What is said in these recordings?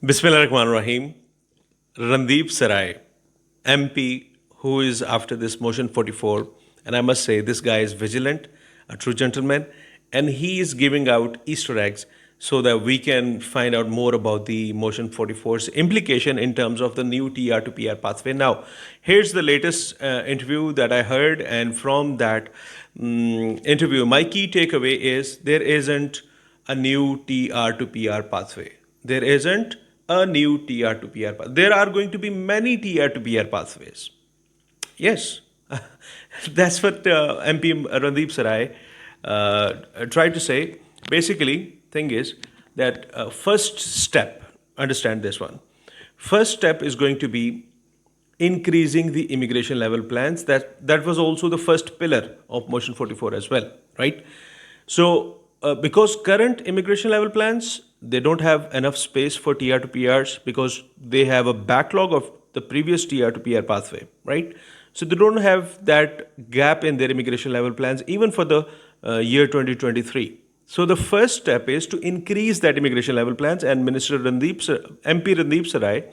Bismillahirrahmanirrahim. Randeep Sarai, MP, who is after this motion 44, and I must say this guy is vigilant, a true gentleman, and he is giving out Easter eggs so that we can find out more about the motion 44's implication in terms of the new TR to PR pathway. Now, here's the latest interview that I heard, and from that interview, my key takeaway is there isn't a new TR to PR pathway. There isn't a new TR to PR path. There are going to be many TR to PR pathways. Yes, that's what MP Randeep Sarai tried to say. Basically, thing is that first step, understand this one. First step is going to be increasing the immigration level plans. That was also the first pillar of Motion 44 as well, right? So because current immigration level plans, they don't have enough space for TR to PRs because they have a backlog of the previous TR to PR pathway, right? So they don't have that gap in their immigration level plans even for the year 2023. So the first step is to increase that immigration level plans, and MP Randeep Sarai,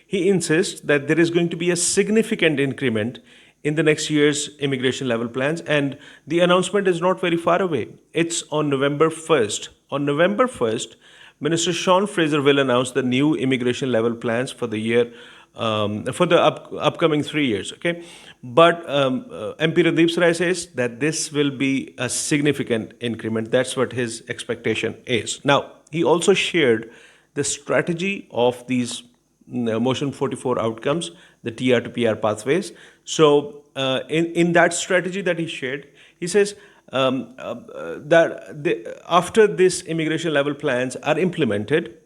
he insists that there is going to be a significant increment in the next year's immigration level plans, and the announcement is not very far away. It's on November 1st. On November 1st, Minister Sean Fraser will announce the new immigration level plans for the year for the upcoming 3 years. Okay, but MP Randeep Sarai says that this will be a significant increment. That's what his expectation is. Now, he also shared the strategy of these Motion 44 outcomes, the TR to PR pathways. So, in that strategy that he shared, he says that after this immigration level plans are implemented,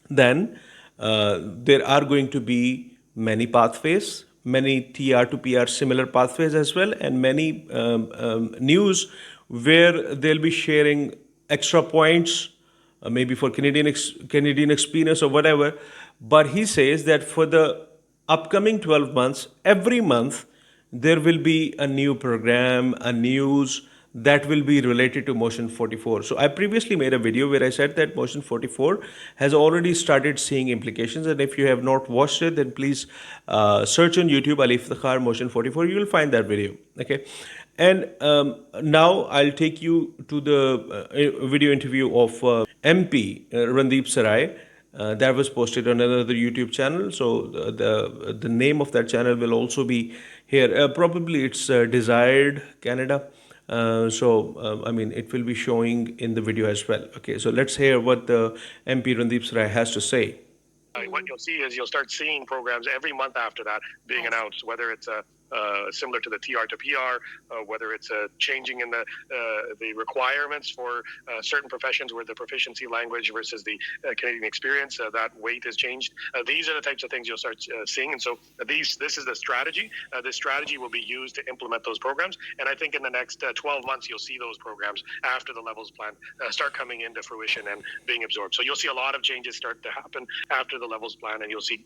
then there are going to be many pathways, many TR to PR similar pathways as well, and many news where they'll be sharing extra points, maybe for Canadian experience or whatever. But he says that for the upcoming 12 months, every month, there will be a new program, a news that will be related to Motion 44. So I previously made a video where I said that Motion 44 has already started seeing implications. And if you have not watched it, then please search on YouTube, Ali Iftikhar Motion 44. You will find that video. Okay. And now I'll take you to the video interview of MP Randeep Sarai. That was posted on another YouTube channel. So the name of that channel will also be here. Probably it's Desired Canada. I mean, it will be showing in the video as well. Okay, so let's hear what the MP Randeep Sarai has to say. What you'll see is you'll start seeing programs every month after that being announced, whether it's similar to the TR to PR, whether it's changing in the requirements for certain professions where the proficiency language versus the Canadian experience, that weight has changed. These are the types of things you'll start seeing. And so this is the strategy. This strategy will be used to implement those programs. And I think in the next 12 months, you'll see those programs after the levels plan start coming into fruition and being absorbed. So you'll see a lot of changes start to happen after the levels plan, and you'll see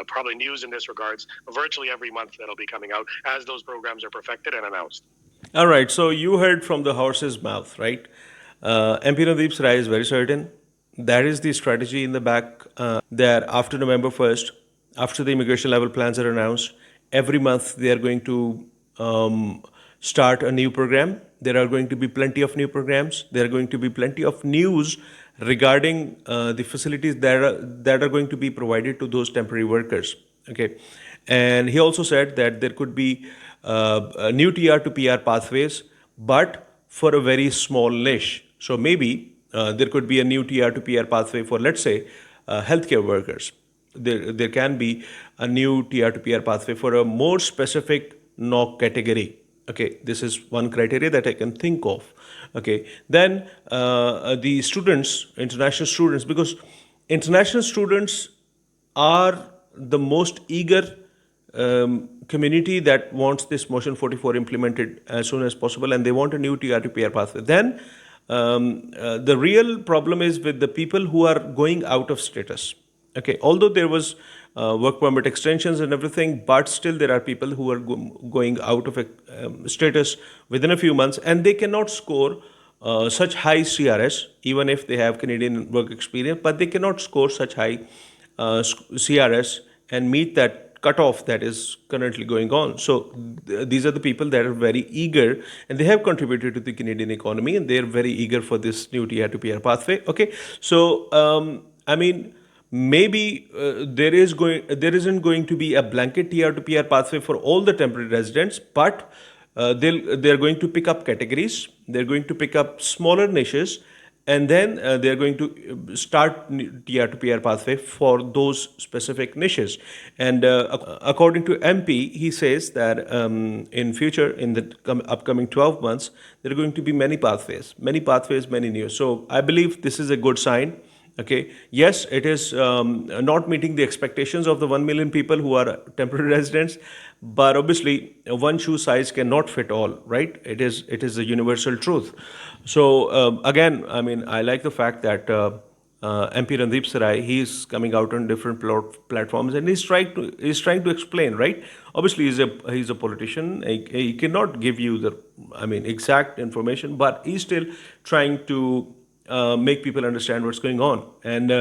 probably news in this regards virtually every month that'll be coming out as those programs are perfected and announced. All right, so you heard from the horse's mouth, right? MP Randeep Sarai is very certain. That is the strategy in the back, that after November 1st, after the immigration level plans are announced, every month they are going to start a new program. There are going to be plenty of new programs. There are going to be plenty of news regarding the facilities that are going to be provided to those temporary workers. Okay, and he also said that there could be new TR to PR pathways, but for a very small niche. So maybe there could be a new TR to PR pathway for, let's say, healthcare workers. There can be a new TR to PR pathway for a more specific NOC category. Okay, this is one criteria that I can think of. Okay, then the students, international students, because international students are the most eager community that wants this Motion 44 implemented as soon as possible, and they want a new TR to PR pathway. Then the real problem is with the people who are going out of status. Okay, although there was work permit extensions and everything, but still there are people who are going out of status within a few months, and they cannot score such high CRS, even if they have Canadian work experience, but they cannot score such high CRS and meet that cutoff that is currently going on. So these are the people that are very eager, and they have contributed to the Canadian economy, and they're very eager for this new TR to PR pathway. Okay, so I mean, maybe there isn't going to be a blanket TR to PR pathway for all the temporary residents, but they're going to pick up categories. They're going to pick up smaller niches, and then they're going to start TR to PR pathway for those specific niches. And according to MP, he says that in future, in the upcoming 12 months, there are going to be many pathways, many new. So I believe this is a good sign. Okay. Yes, it is not meeting the expectations of the 1 million people who are temporary residents, but obviously one shoe size cannot fit all, right? It is a universal truth. So again, I mean, I like the fact that MP Randeep Sarai, he's coming out on different platforms, and he's trying to explain, right? Obviously, he's a politician. He cannot give you the, I mean, exact information, but he's still trying to make people understand what's going on. And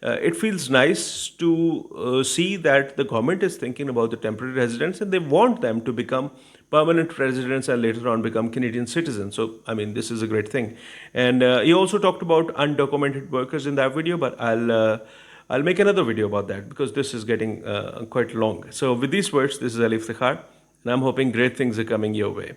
it feels nice to see that the government is thinking about the temporary residents, and they want them to become permanent residents and later on become Canadian citizens. So, I mean, this is a great thing. And he also talked about undocumented workers in that video, but I'll make another video about that because this is getting quite long. So, with these words, this is Ali Iftikhar, and I'm hoping great things are coming your way.